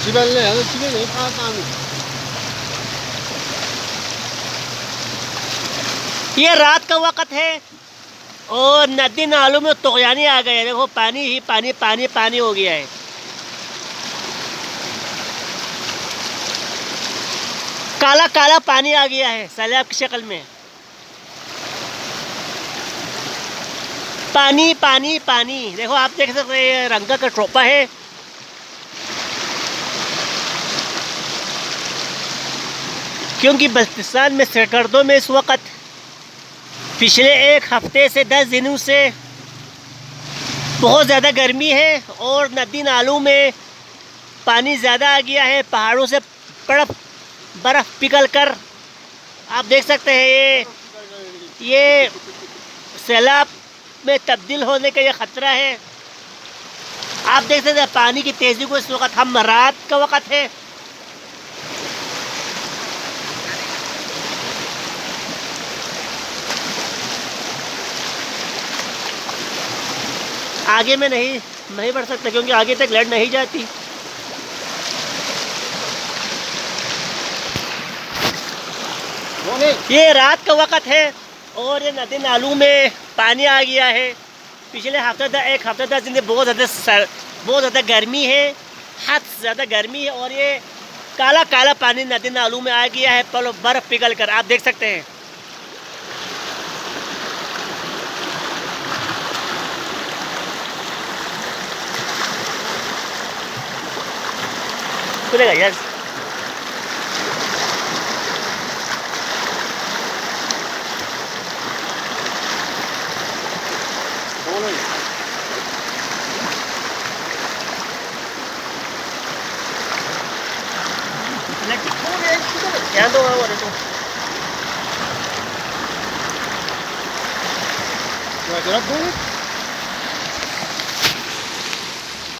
집안에 아주 집에 내 파탄 ये रात का वक्त है और नदी नालों में तुगयानी आ गए। देखो पानी ही पानी पानी पानी हो गया है। काला काला पानी आ गया है सैलाब की शक्ल में। पानी पानी पानी देखो आप देख सकते हैं रंगा का टोपा है। क्योंकि बल्तिस्तान में सरगर्दों में इस वक्त पिछले एक हफ्ते से 10 दिनों से बहुत ज़्यादा गर्मी है और नदी नालों में पानी ज़्यादा आ गया है। पहाड़ों से बर्फ़ पिघल कर आप देख सकते हैं ये सैलाब में तब्दील होने का ये ख़तरा है। आप देख सकते हैं पानी की तेज़ी को। इस वक्त हम रात का वक्त है। आगे में नहीं बढ़ सकता क्योंकि आगे तक लाइट नहीं जाती। ये रात का वक्त है और ये नदी नालों में पानी आ गया है। पिछले एक हफ्ते 10 दिन से बहुत ज़्यादा गर्मी है। हद से ज़्यादा गर्मी है और ये काला काला पानी नदी नालों में आ गया है बर्फ़ पिघल कर। आप देख सकते हैं। खुलेगा यार। ध्यान दो 야, 그래?